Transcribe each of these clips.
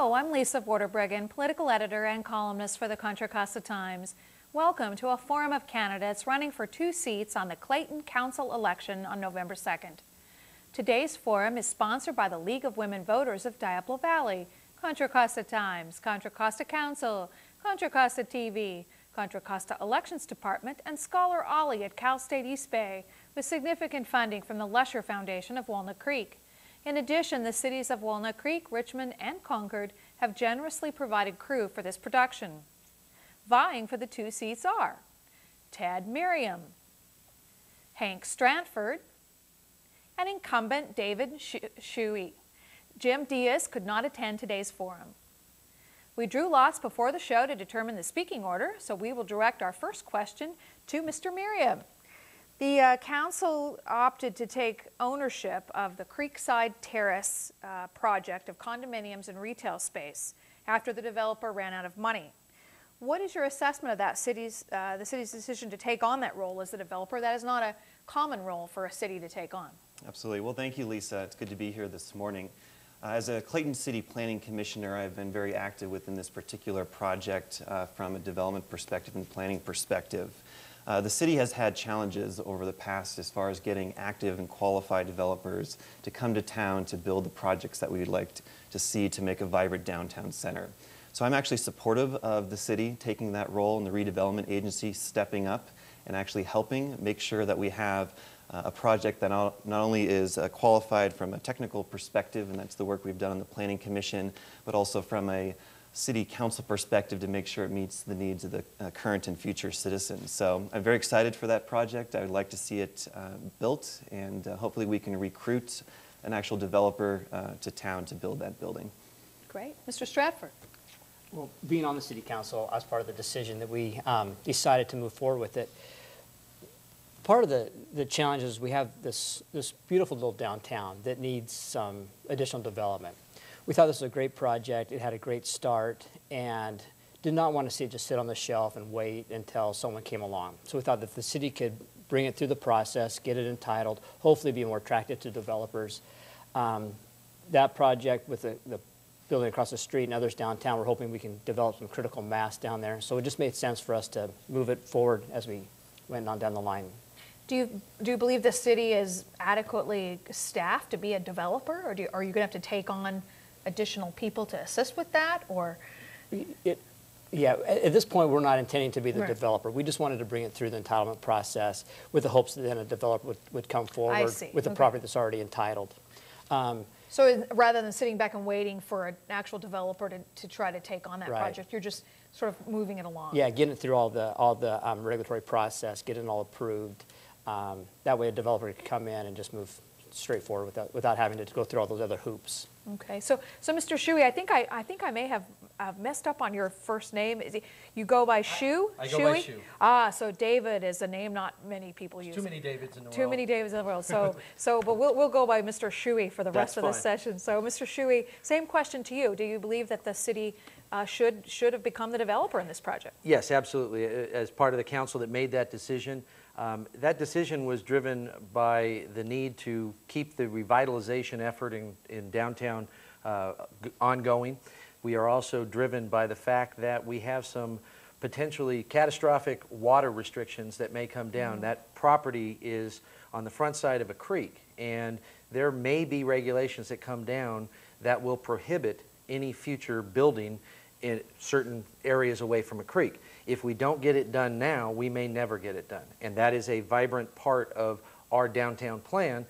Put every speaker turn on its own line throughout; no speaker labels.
Hello, I'm Lisa Vorderbrueggen, political editor and columnist for the Contra Costa Times. Welcome to a forum of candidates running for 2 seats on the Clayton Council election on November 2nd. Today's forum is sponsored by the League of Women Voters of Diablo Valley, Contra Costa Times, Contra Costa Council, Contra Costa TV, Contra Costa Elections Department, and Scholar Ollie at Cal State East Bay, with significant funding from the Lesher Foundation of Walnut Creek. In addition, the cities of Walnut Creek, Richmond, and Concord have generously provided crew for this production. Vying for the 2 seats are Ted Meriam, Hank Stratford, and incumbent David Shuey. Jim Diaz could not attend today's forum. We drew lots before the show to determine the speaking order, so we will direct our first question to Mr. Meriam. The council opted to take ownership of the Creekside Terrace project of condominiums and retail space after the developer ran out of money. What is your assessment of that the city's decision to take on that role as the developer? That is not a common role for a city to take on.
Absolutely. Well, thank you, Lisa. It's good to be here this morning. As a Clayton City Planning Commissioner, I've been very active within this particular project from a development perspective and planning perspective. The city has had challenges over the past as far as getting active and qualified developers to come to town to build the projects that we would like to see to make a vibrant downtown center. So I'm actually supportive of the city taking that role and the redevelopment agency stepping up and actually helping make sure that we have a project that not only is qualified from a technical perspective, and that's the work we've done on the Planning Commission, but also from a City Council perspective to make sure it meets the needs of the current and future citizens. So I'm very excited for that project. I would like to see it built, and hopefully we can recruit an actual developer to town to build that building.
Great. Mr. Stratford.
Well, being on the City Council, as part of the decision that we decided to move forward with it, part of the challenge is we have this beautiful little downtown that needs some additional development. We thought this was a great project. It had a great start and did not want to see it just sit on the shelf and wait until someone came along. So we thought that the city could bring it through the process, get it entitled, hopefully be more attractive to developers. That project with the building across the street and others downtown, we're hoping we can develop some critical mass down there. So it just made sense for us to move it forward as we went on down the line.
Do you believe the city is adequately staffed to be a developer, or are you going to have to take on additional people to assist with that, or?
Yeah, at this point we're not intending to be the
Right.
developer. We just wanted to bring it through the entitlement process with the hopes that then a developer would come forward with a property that's already entitled.
So rather than sitting back and waiting for an actual developer to try to take on that
Right.
project, you're just sort of moving it along.
Yeah, getting it through all the regulatory process, getting it all approved. That way a developer could come in and just move straight forward without having to go through all those other hoops.
Okay, so Mr. Shuey, I think I may have messed up on your first name. You go by Shu?
I go by Shu.
Ah, so David is a name not many people use.
Too many Davids in the world.
Too many Davids in the world. But we'll go by Mr. Shuey for the rest of the session. So Mr. Shuey, same question to you. Do you believe that the city should have become the developer in this project?
Yes, absolutely. As part of the council that made that decision was driven by the need to keep the revitalization effort in downtown ongoing. We are also driven by the fact that we have some potentially catastrophic water restrictions that may come down. That property is on the front side of a creek, and there may be regulations that come down that will prohibit any future building in certain areas away from a creek. If we don't get it done now, we may never get it done. And that is a vibrant part of our downtown plan.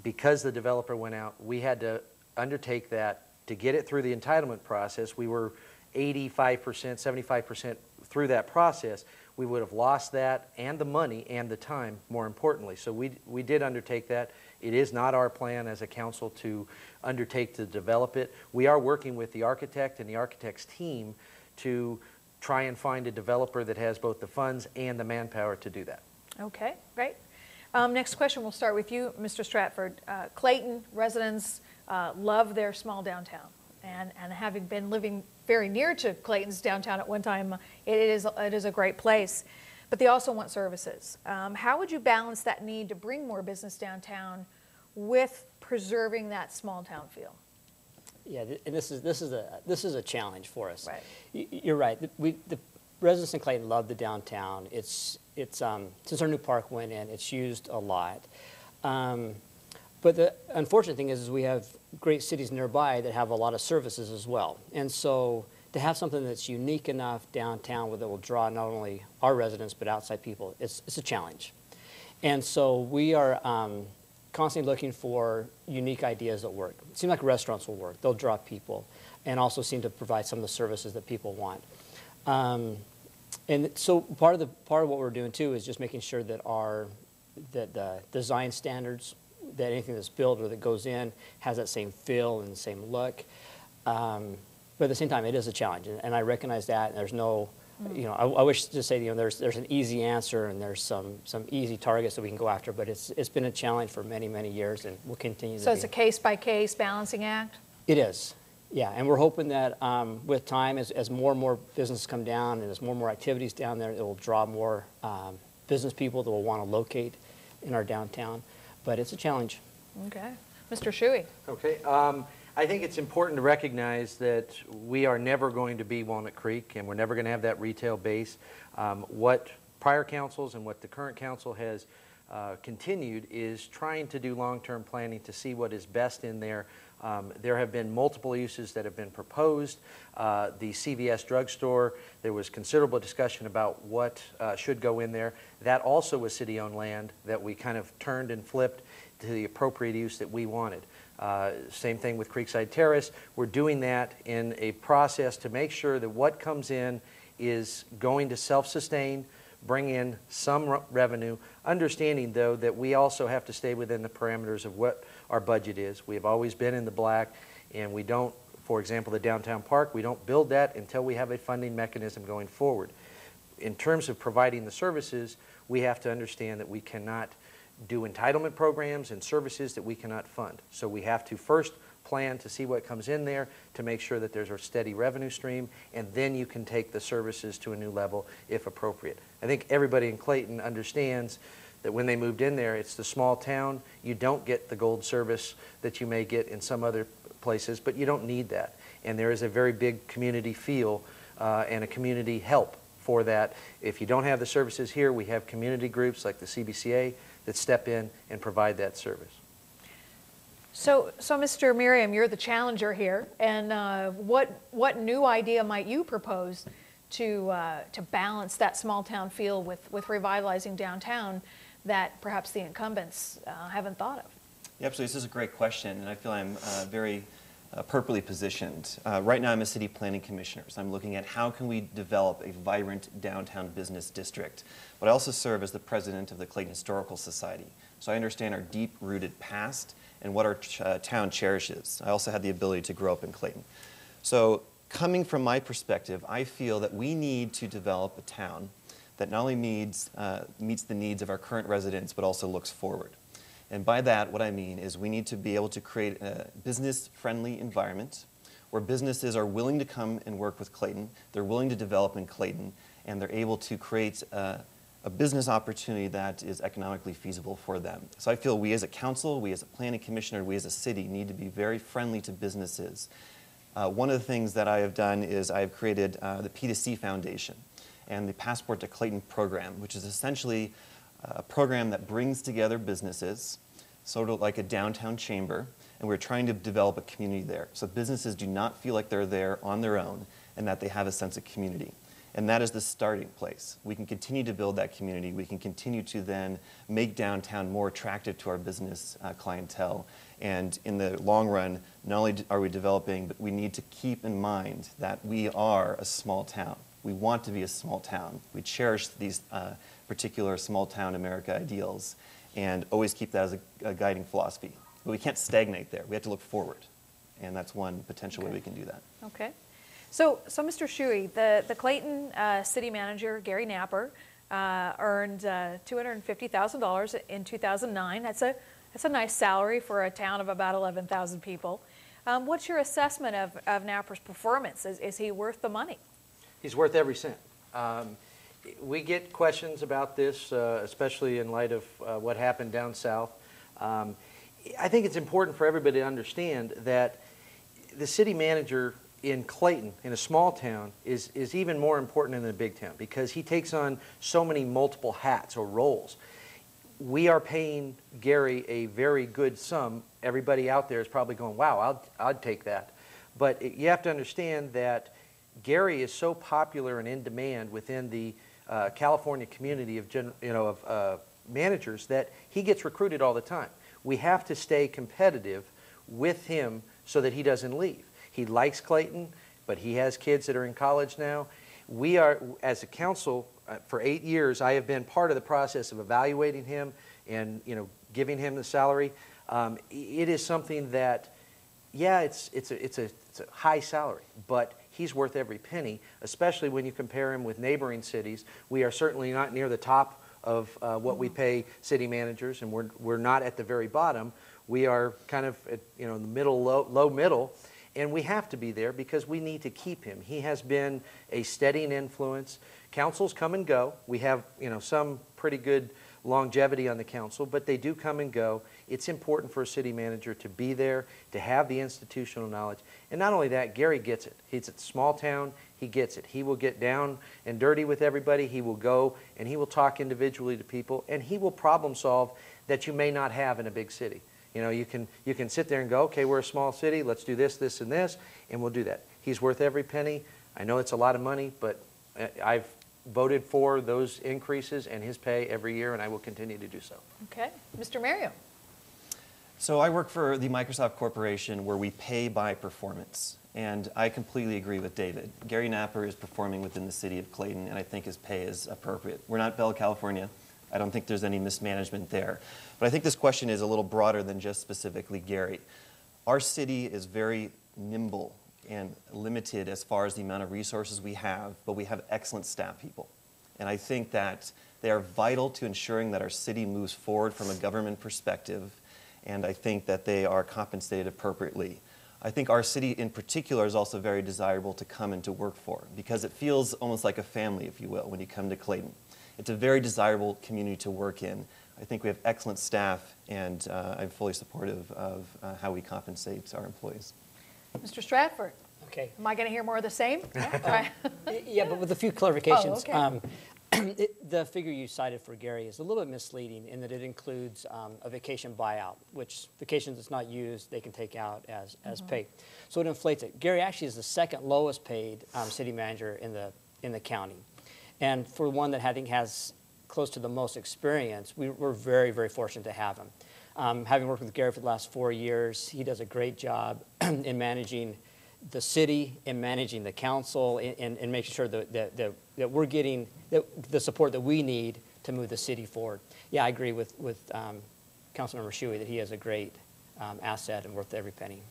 Because the developer went out, we had to undertake that to get it through the entitlement process. We were 85%, 75% through that process. We would have lost that and the money and the time, more importantly. So we did undertake that. It is not our plan as a council to undertake to develop it. We are working with the architect and the architect's team to try and find a developer that has both the funds and the manpower to do that.
Okay, great. Next question, we'll start with you, Mr. Stratford. Clayton residents love their small downtown, and having been living very near to Clayton's downtown at one time, it is a great place. But they also want services. How would you balance that need to bring more business downtown with preserving that small town feel?
Yeah, and this is a challenge for us.
Right.
You're right. The residents in Clayton love the downtown. It's since our new park went in, it's used a lot. But the unfortunate thing is we have great cities nearby that have a lot of services as well. And so to have something that's unique enough downtown that will draw not only our residents but outside people, it's a challenge. And so we are constantly looking for unique ideas that work. It seems like restaurants will work. They'll draw people and also seem to provide some of the services that people want. And so part of what we're doing too is just making sure that the design standards, that anything that's built or that goes in has that same feel and the same look. But at the same time, it is a challenge, and I recognize that. And there's no, I wish to say, there's an easy answer and there's some easy targets that we can go after. But it's been a challenge for many, many years, and will continue to be.
So it's a case-by-case balancing act?
It is, yeah. And we're hoping that with time, as more and more businesses come down and as more and more activities down there, it will draw more business people that will want to locate in our downtown. But it's a challenge.
Okay. Mr. Shuey.
Okay. I think it's important to recognize that we are never going to be Walnut Creek, and we're never going to have that retail base. What prior councils and what the current council has continued is trying to do long-term planning to see what is best in there. There have been multiple uses that have been proposed. The CVS drugstore, there was considerable discussion about what should go in there. That also was city-owned land that we kind of turned and flipped to the appropriate use that we wanted. Same thing with Creekside Terrace. We're doing that in a process to make sure that what comes in is going to self-sustain, bring in some revenue, understanding though that we also have to stay within the parameters of what our budget is. We have always been in the black, and we don't, for example, the downtown park, we don't build that until we have a funding mechanism going forward. In terms of providing the services, we have to understand that we cannot do entitlement programs and services that we cannot fund. So we have to first plan to see what comes in there to make sure that there's a steady revenue stream, and then you can take the services to a new level if appropriate. I think everybody in Clayton understands that when they moved in there, it's the small town. You don't get the gold service that you may get in some other places, but you don't need that. And there is a very big community feel and a community help for that. If you don't have the services here, we have community groups like the CBCA that step in and provide that service.
So Mr. Meriam, you're the challenger here, and what new idea might you propose to balance that small town feel with revitalizing downtown that perhaps the incumbents haven't thought of?
Yeah, absolutely. This is a great question, and I feel I'm very appropriately positioned. Right now I'm a city planning commissioner, so I'm looking at how can we develop a vibrant downtown business district. But I also serve as the president of the Clayton Historical Society, so I understand our deep-rooted past and what our town cherishes. I also had the ability to grow up in Clayton. So coming from my perspective, I feel that we need to develop a town that not only meets the needs of our current residents, but also looks forward. And by that, what I mean is we need to be able to create a business-friendly environment where businesses are willing to come and work with Clayton, they're willing to develop in Clayton, and they're able to create a business opportunity that is economically feasible for them. So I feel we as a council, we as a planning commissioner, we as a city need to be very friendly to businesses. One of the things that I have done is I've created the P2C Foundation and the Passport to Clayton program, which is essentially a program that brings together businesses, sort of like a downtown chamber, and we're trying to develop a community there. So businesses do not feel like they're there on their own and that they have a sense of community. And that is the starting place. We can continue to build that community. We can continue to then make downtown more attractive to our business clientele. And in the long run, not only are we developing, but we need to keep in mind that we are a small town. We want to be a small town. We cherish these particular small town America ideals and always keep that as a guiding philosophy. But we can't stagnate there. We have to look forward. And that's one potential way we can do that.
Okay. So Mr. Shuey, the Clayton city manager, Gary Napper, earned $250,000 in 2009. That's a nice salary for a town of about 11,000 people. What's your assessment of Napper's performance? Is he worth the money?
He's worth every cent. We get questions about this, especially in light of what happened down south. I think it's important for everybody to understand that the city manager in Clayton, in a small town, is even more important than a big town because he takes on so many multiple hats or roles. We are paying Gary a very good sum. Everybody out there is probably going, wow, I'd take that. But you have to understand that Gary is so popular and in demand within the California community of managers that he gets recruited all the time. We have to stay competitive with him so that he doesn't leave. He likes Clayton, but he has kids that are in college now. We are, as a council, for 8 years, I have been part of the process of evaluating him and giving him the salary. It is something that, yeah, it's a high salary, but he's worth every penny, especially when you compare him with neighboring cities. We are certainly not near the top of what we pay city managers, and we're not at the very bottom. We are kind of at, the middle, low middle, and we have to be there because we need to keep him. He has been a steadying influence. Councils come and go. We have some pretty good longevity on the council, but they do come and go. It's important for a city manager to be there, to have the institutional knowledge. And not only that, Gary gets it. He's at a small town. He gets it. He will get down and dirty with everybody. He will go and he will talk individually to people, and he will problem solve that you may not have in a big city. You can sit there and go, okay, we're a small city. Let's do this, this, and this, and we'll do that. He's worth every penny. I know it's a lot of money, but I've voted for those increases and his pay every year, and I will continue to do so.
Okay. Mr. Meriam.
So I work for the Microsoft Corporation where we pay by performance. And I completely agree with David. Gary Napper is performing within the city of Clayton, and I think his pay is appropriate. We're not Bell, California. I don't think there's any mismanagement there. But I think this question is a little broader than just specifically Gary. Our city is very nimble and limited as far as the amount of resources we have, but we have excellent staff people. And I think that they are vital to ensuring that our city moves forward from a government perspective, and I think that they are compensated appropriately. I think our city in particular is also very desirable to come and to work for because it feels almost like a family, if you will, when you come to Clayton. It's a very desirable community to work in. I think we have excellent staff, and I'm fully supportive of how we compensate our employees.
Mr. Stratford.
Okay.
Am I going to hear more of the same? Yeah.
Yeah, but with a few clarifications.
Oh, okay.
The figure you cited for Gary is a little bit misleading in that it includes a vacation buyout, which vacation that's not used, they can take out as pay. So it inflates it. Gary actually is the second lowest paid city manager in the county. And for one that I think has close to the most experience, we're very, very fortunate to have him. Having worked with Gary for the last 4 years, he does a great job in managing the city, in managing the council, and making sure that we're getting the support that we need to move the city forward. Yeah, I agree with Councilmember Shuey that he is a great asset and worth every penny.